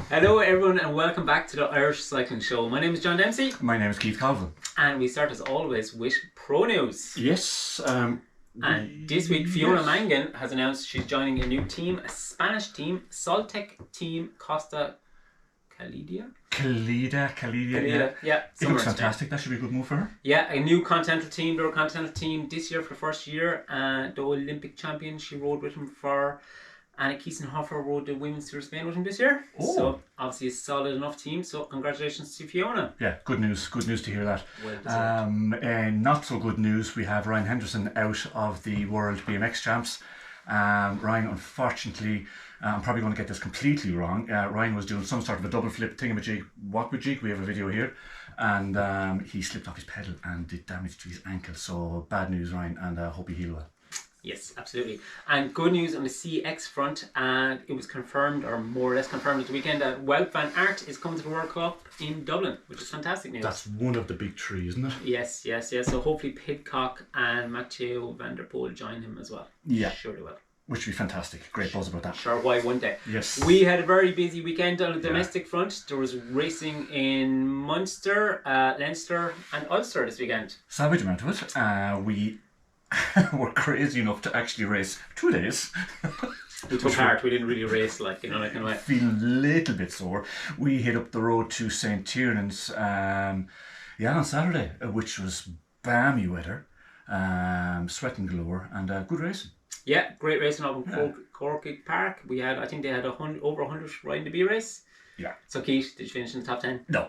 Hello everyone and welcome back to the Irish Cycling Show. My name is John Dempsey. My name is Keith Colvin. And we start as always with pro news. Yes. And this week Fiona Mangan has announced she's joining a new team, a Spanish team, Soltec Team Costa Calida. Yeah. It looks fantastic. That should be a good move for her. Yeah, a new continental team. They're a continental team this year for the first year. The Olympic champion, she rode with him for... Anna Kiesenhofer rode the Women's Tour of Spain with him this year. Oh. So obviously a solid enough team. So congratulations to Fiona. Yeah, good news. Good news to hear that. Well deserved. Not so good news. We have Ryan Henderson out of the World BMX Champs. Ryan, unfortunately, I'm probably going to get this completely wrong. Ryan was doing some sort of a double flip thingamajig, walk-with-jig. We have a video here. And he slipped off his pedal and did damage to his ankle. So bad news, Ryan, and I hope he heal well. Yes, absolutely. And good news on the CX front, and it was confirmed, or more or less confirmed at the weekend, that Wout van Aert is coming to the World Cup in Dublin, which is fantastic news. That's one of the big three, isn't it? Yes. So hopefully Pidcock and Mathieu van der Poel join him as well. Yeah. Sure they will. Which would be fantastic. Great buzz about that. Sure, why wouldn't they? Yes. We had a very busy weekend on the domestic front. There was racing in Munster, Leinster and Ulster this weekend. Savage amount of it. We were crazy enough to actually race 2 days. We took part, we didn't really race, that kind of way. Feeling a little bit sore. We hit up the road to St Tiernans on Saturday, which was balmy weather, sweating galore, and good racing. Yeah, great racing up in Corky Park. We had, I think they had over 100 riding the B race. Yeah. So Keith, did you finish in the top 10? No.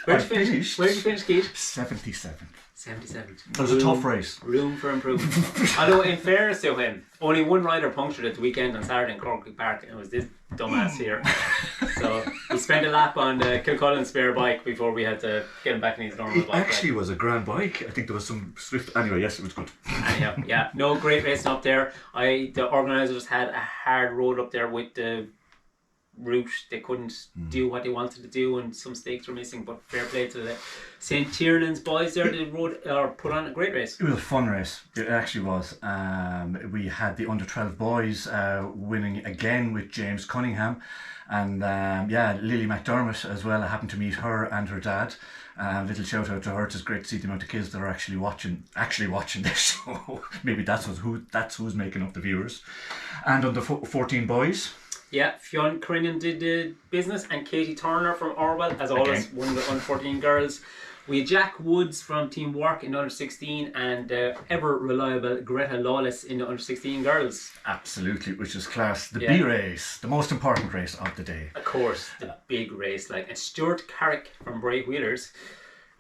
Where did you finish, Keith? 77th. 77th. It was a tough race. Room for improvement. Although in fairness to him, only one rider punctured at the weekend on Saturday in Corky Park, and it was this dumbass here. So he spent a lap on the Kilcullen spare bike before we had to get him back in his normal bike. It actually was a grand bike. I think there was some swift... Anyway, yes, it was good. Anyhow, yeah. No, great racing up there. The organisers had a hard road up there with the route. They couldn't do what they wanted to do, and some stakes were missing, but fair play to the St Tiernans boys there. They put on a great race. It was a fun race. It actually was. We had the under 12 boys winning again with James Cunningham, and Lily McDermott as well. I happened to meet her and her dad. Little shout out to her. It's great to see the amount of kids that are actually watching this show. Maybe that's who's making up the viewers. And under 14 boys. Yeah, Fionn Corrinan did the business, and Katie Turner from Orwell, as always, one of the under 14 girls. We had Jack Woods from Team Work in the under 16, and ever reliable Greta Lawless in the under 16 girls. Absolutely, which is class. The B race, the most important race of the day. Of course, the big race. And Stuart Carrick from Bray Wheelers.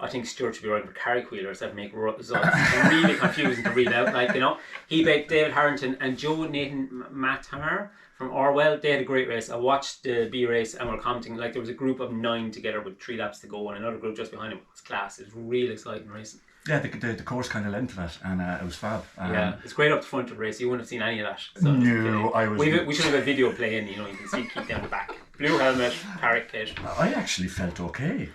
I think Stuart should be riding for Carrick Wheelers. That make results really confusing to read out. He beat David Harrington and Joe Nathan Matar from Orwell. They had a great race. I watched the B race and we're commenting. There was a group of 9 together with 3 laps to go, and another group just behind them. It was class. It was really exciting racing. Yeah, the course kind of led to that, and it was fab. It's great up the front of the race. You wouldn't have seen any of that. So no, I was. We should have a video playing. You can see Keith down the back. Blue helmet, Carrick kit. I actually felt okay.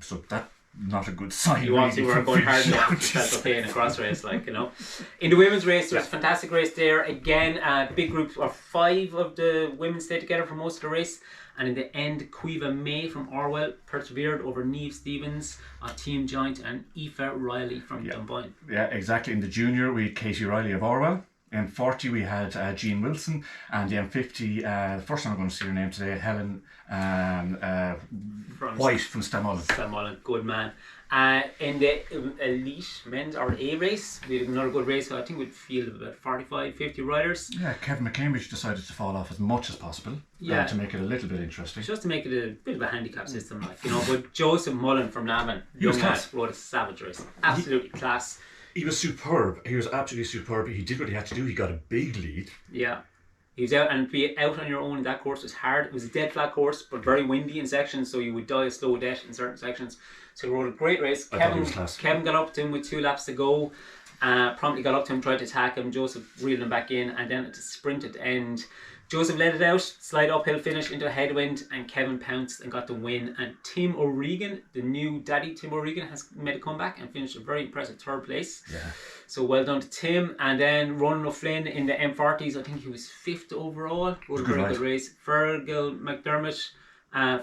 So that. Not a good sign. You obviously weren't going hard enough. You felt okay in a cross race, In the women's race, there was a fantastic race there. Again, big group of 5 of the women stayed together for most of the race. And in the end, Quiva May from Orwell persevered over Niamh Stevens, a team giant, and Aoife Riley from Dunboyne. Yeah, exactly. In the junior, we had Katie Riley of Orwell. In 40, we had Jean Wilson, and the M50, the first time I'm going to see her name today, Helen White from Stamullen. Stamullen, good man. In the elite men's or A race, we had another good race. I think we'd field about 45-50 riders. Yeah, Kevin McCambridge decided to fall off as much as possible to make it a little bit interesting. Just to make it a bit of a handicap system, But Joseph Mullen from Navan, young lad, rode a savage race. Absolutely class. He was superb. He was absolutely superb. He did what he had to do. He got a big lead. Yeah. He was out, and to be out on your own in that course was hard. It was a dead flat course, but very windy in sections, so you would die a slow death in certain sections. So he rode a great race. Kevin got up to him with 2 laps to go. Promptly got up to him, tried to attack him. Joseph reeled him back in, and then at the sprint at the end, Joseph led it out, slight uphill finish into a headwind, and Kevin pounced and got the win. And Tim O'Regan, the new daddy Tim O'Regan, has made a comeback and finished a very impressive 3rd place. Yeah. So well done to Tim. And then Ronan O'Flynn in the M40s, I think he was 5th overall. Rode a very good race. Fergal McDermott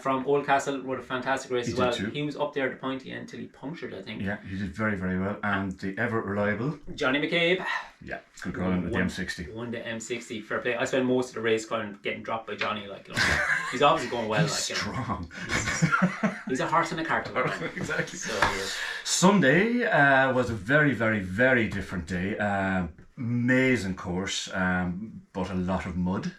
from Oldcastle rode a fantastic race as well. He was up there at the pointy end until he punctured, I think. Yeah, he did very, very well. And the ever reliable Johnny McCabe. Yeah, good call in with the M60. Won the M60, fair play. I spent most of the race getting dropped by Johnny. He's obviously going well. He's strong. He's a horse in a cart. Exactly. So, Sunday was a very, very, very different day. Amazing course, but a lot of mud.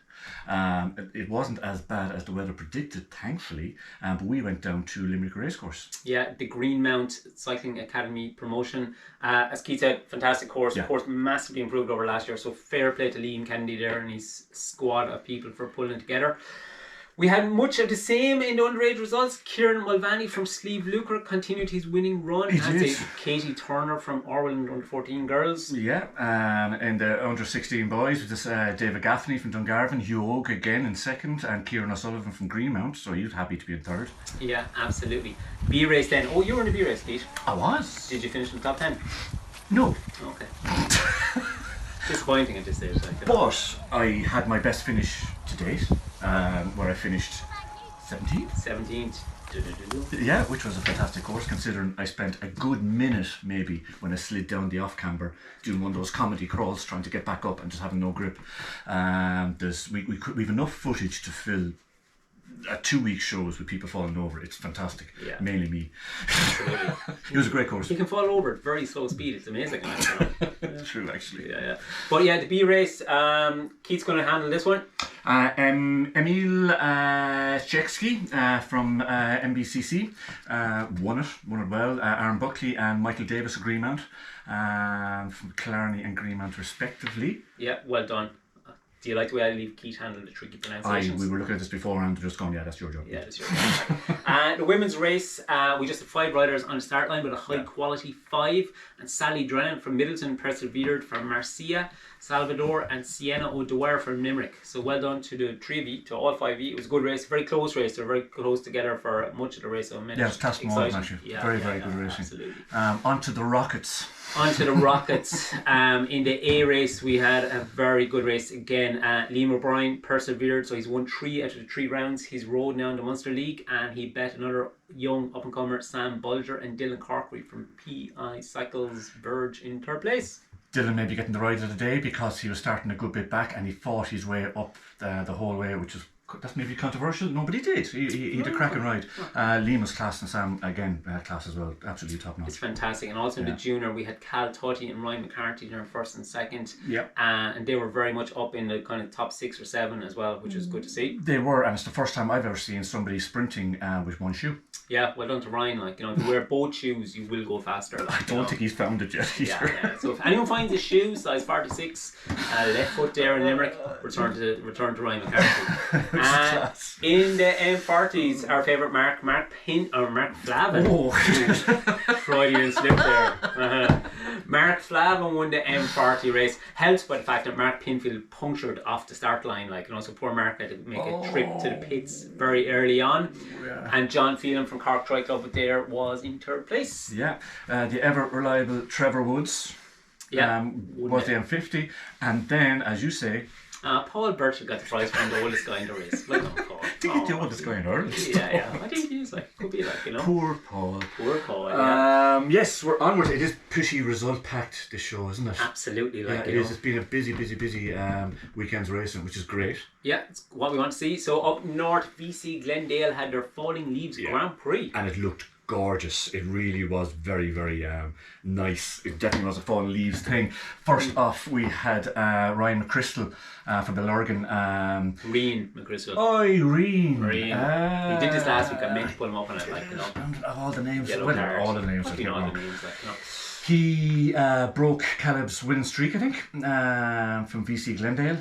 It wasn't as bad as the weather predicted, thankfully, but we went down to Limerick Racecourse. Yeah, the Greenmount Cycling Academy promotion. As Keith said, fantastic course. Yeah. Of course, massively improved over last year, so fair play to Liam Kennedy there and his squad of people for pulling together. We had much of the same in the underage results. Kieran Mulvaney from Slieve Lucre continued his winning run. He did. Katie Turner from Orwell and under 14 girls. Yeah, and the under 16 boys with this David Gaffney from Dungarvan, Hugh Oak again in 2nd, and Kieran O'Sullivan from Greenmount. So he was happy to be in 3rd. Yeah, absolutely. B race then. Oh, you were in the B race, Pete. I was. Did you finish in the top 10? No. Okay. Disappointing at this stage. But I had my best finish to date, where I finished 17th. 17th. Yeah, which was a fantastic course, considering I spent a good minute maybe when I slid down the off camber doing one of those comedy crawls trying to get back up and just having no grip. We've enough footage to fill 2-week shows with people falling over. It's fantastic. Yeah. Mainly me. Absolutely. It was a great course. You can fall over at very slow speed. It's amazing. True, actually. Yeah. But yeah, the B race, Keith's going to handle this one. Emil Szczekski from MBCC won it well. Aaron Buckley and Michael Davis of Greenmount from Killarney and Greenmount respectively. Yeah, well done. Do you like the way I leave Keith handle the tricky pronunciations? We were looking at this before and just going, yeah, that's your job. Yeah, that's your job. The women's race, we just had 5 riders on the start line with a high quality 5. And Sally Drennan from Middleton persevered from Marcia, Salvador, and Sienna O'Dwyer from Limerick. So well done to the 3 of you, to all 5 of you. It was a good race, very close race. They were very close together for much of the race. So yeah, it's tough moment actually. Very good racing. Absolutely. On to the Rockets. Onto the Rockets. In the A race, we had a very good race again. Liam O'Brien persevered, so he's won 3 out of the 3 rounds. He's rode now in the Munster League, and he bet another young up-and-comer, Sam Bulger, and Dylan Corkery from PI Cycles Verge in 3rd place. Dylan may be getting the ride of the day because he was starting a good bit back and he fought his way up the whole way, which is that's maybe controversial. Nobody did. He had a cracking ride. Liam was class and Sam again class as well. Absolutely top notch. It's fantastic. And also in the junior we had Cal Tutty and Ryan McCarthy in 1st and 2nd. Yeah. And they were very much up in the kind of top 6 or 7 as well, which was good to see. They were, and it's the first time I've ever seen somebody sprinting with one shoe. Yeah, well done to Ryan. If you wear both shoes, you will go faster. I don't think he's found it yet either. Yeah. So if anyone finds his shoe, size 46, left foot there in Limerick, return to Ryan McCarthy. In the M40s, our favourite Mark Flavin. Oh, Freudian slip there. Mark Flavin won the M40 race, helped by the fact that Mark Pinfield punctured off the start line. So poor Mark had to make a trip to the pits very early on. Yeah. And John Phelan from Cork Tri Club there was in 3rd place. Yeah, the ever reliable Trevor Woods was the M50, and then, as you say, Paul Birchall got the prize from the oldest guy in the race. Well done, Paul. I think he's the oldest guy in Ireland. Yeah. I think he is. Could be Poor Paul. Yeah. Yes, we're onward. It is pretty result packed, this show, isn't it? Absolutely. It is. It's been a busy weekend's racing, which is great. Yeah, it's what we want to see. So up north, VC Glendale had their Falling Leaves Grand Prix. And it looked gorgeous. It really was very, very nice. It definitely was a Fallen Leaves thing. First off, we had Ryan McChrystal from Belorgan. Reen McChrystal. Reen. He did this last week. I meant to put him up on it. All the names. All the names. He broke Caleb's winning streak, I think, from VC Glendale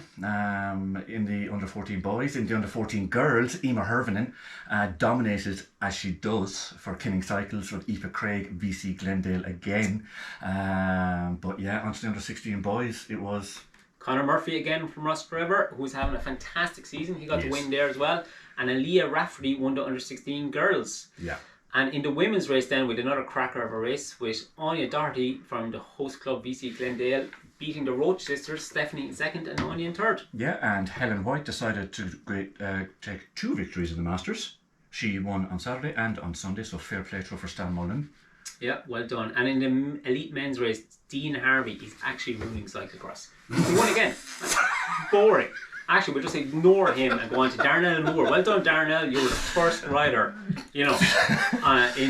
in the under 14 boys. In the under 14 girls, Emma Hervinen dominated, as she does, for Kinning Cycles with Aoife Craig, VC Glendale again. But yeah, onto the under 16 boys, it was Conor Murphy again from Ross Forever, who's having a fantastic season. He got the win there as well. And Aaliyah Rafferty won the under-16 girls. Yeah. And in the women's race then, with another cracker of a race, with Anya Doherty from the host club VC Glendale beating the Roach sisters, Stephanie in second and Anya in third. Yeah, and Helen White decided to take 2 victories in the Masters. She won on Saturday and on Sunday, so fair play to her for Stan Mullen. Yeah, well done. And in the elite men's race, Dean Harvey is actually ruining cyclocross. He won again. Boring. Actually, we'll just ignore him and go on to Darnell Moore. Well done, Darnell. You were the first rider, in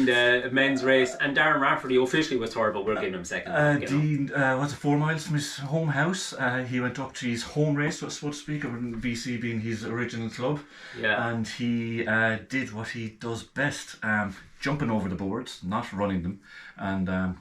the men's race. And Darren Rafferty officially was third, but we're giving him second. Dean was 4 miles from his home house. He went up to his home race, so to speak, of VC being his original club. Yeah. And he did what he does best, jumping over the boards, not running them, and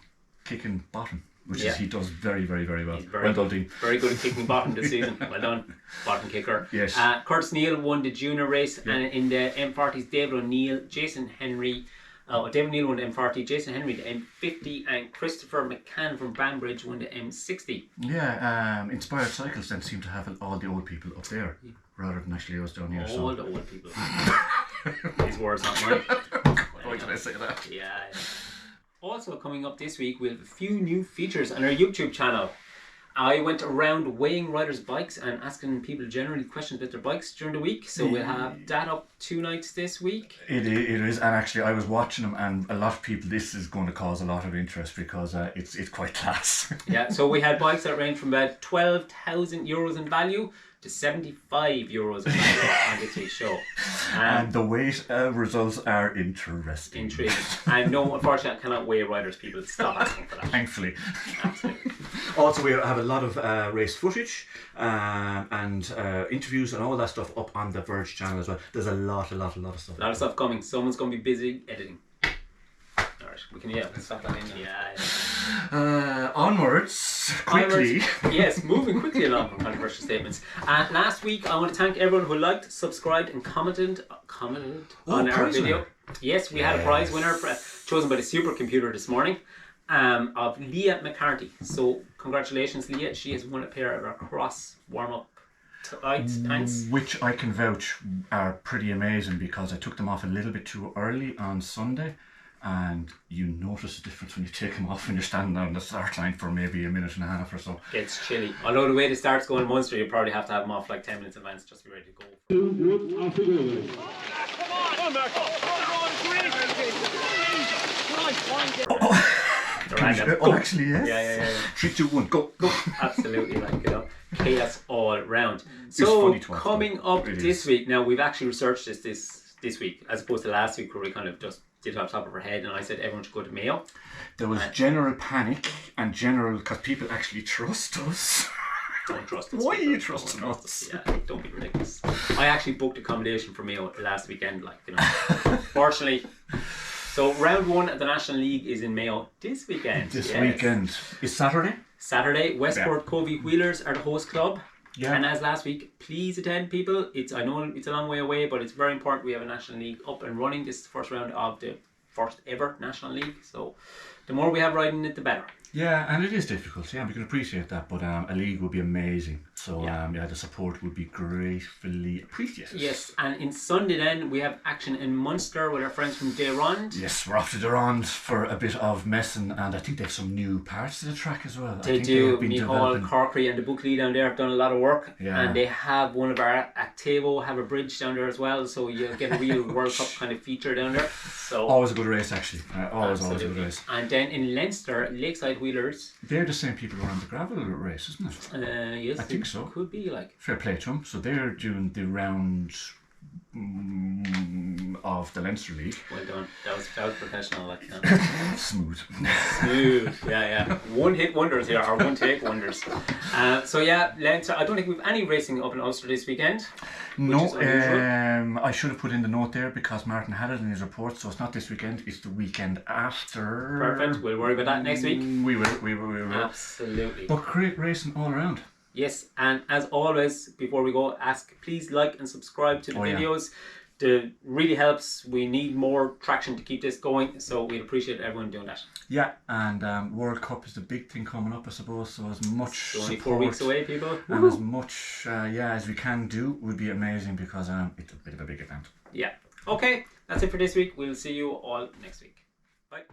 kicking bottom. Which he does very, very, very well. Well done, Dean. Very good at kicking bottom this season. Well done, bottom kicker. Yes. Curtis Neal won the junior race, and in the M40s, David O'Neill, Jason Henry. David O'Neill won the M40, Jason Henry the M50, and Christopher McCann from Banbridge won the M60. Yeah, Inspired Cycles then seem to have all the old people up there, rather than actually us down here. All the old people. These words, not mine. Why did I say that? Yeah. Also coming up this week, we have a few new features on our YouTube channel. I went around weighing riders' bikes and asking people generally questions about their bikes during the week. So we'll have that up 2 nights this week. It is, and actually I was watching them, and a lot of people, this is going to cause a lot of interest because it's quite class. Yeah, so we had bikes that range from about €12,000 in value to €75 in value on the tea show. And the weight results are interesting. Intriguing. And no, unfortunately, I cannot weigh riders. People stop asking for that. Thankfully. Absolutely. Also, we have a lot of race footage and interviews and all that stuff up on the Verge channel as well. There's a lot of stuff. A lot of stuff coming. Someone's going to be busy editing. Alright, we can stop that in. Yeah. Onwards, quickly. Yes, moving quickly along from controversial statements. Last week, I want to thank everyone who liked, subscribed, and commented on our video. Winner. Yes, we had a prize winner chosen by the supercomputer this morning. Of Leah McCarthy. So congratulations, Leah. She has won a pair of our cross warm-up pants. Which I can vouch are pretty amazing because I took them off a little bit too early on Sunday, and you notice the difference when you take them off when you're standing on the start line for maybe a minute and a half or so. It's chilly. Although the way the start's going in Munster, you probably have to have them off like 10 minutes in advance just to be ready to go. Actually, yes. Yeah. 3, 2, 1, go. Absolutely, chaos all round. So coming up this week, now we've actually researched this week as opposed to last week where we kind of just did it off the top of our head, and I said everyone should go to Mayo. There was general panic and general because people actually trust us. Don't trust us. Why are you trusting us? Yeah, don't be ridiculous. I actually booked accommodation for Mayo last weekend, Fortunately. So round 1 of the National League is in Mayo this weekend. This weekend. Is Saturday? Saturday, Westport Covey Wheelers are the host club. Yeah. And as last week, please attend, people. I know it's a long way away, but it's very important we have a National League up and running. This is the first round of the first ever National League. So the more we have riding it, the better. Yeah, and it is difficult. Yeah, we can appreciate that, but a league would be amazing. So the support would be gratefully appreciated. Yes, and in Sunday then we have action in Munster with our friends from Dayrond. Yes, we're off to Dayrond for a bit of messing, and I think they have some new parts to the track as well. They do. Micheál Corkery and the Buckley down there have done a lot of work, and they have one of our Actavo have a bridge down there as well, so you'll get a real World Cup kind of feature down there. So always a good race, actually. Always a good race. And then in Leinster, Lakeside Wheelers. They're the same people who run the gravel race, isn't it? Yes, I think so. Could be fair play to them. So they're doing the round of the Leinster League. Well done. That was professional. Smooth. Yeah. One hit wonders here, or one take wonders. Leinster. I don't think we've any racing up in Ulster this weekend. No, I should have put in the note there because Martin had it in his report, so it's not this weekend, it's the weekend after. Perfect, we'll worry about that next week. We will. Absolutely. But great racing all around. Yes, and as always, before we go, please like and subscribe to the videos. It really helps. We need more traction to keep this going, so we'd appreciate everyone doing that. Yeah, and World Cup is the big thing coming up, I suppose. So as much It's only support 4 weeks away, people. and as much as we can do would be amazing, because it's a bit of a big event. Yeah. Okay, that's it for this week. We'll see you all next week. Bye.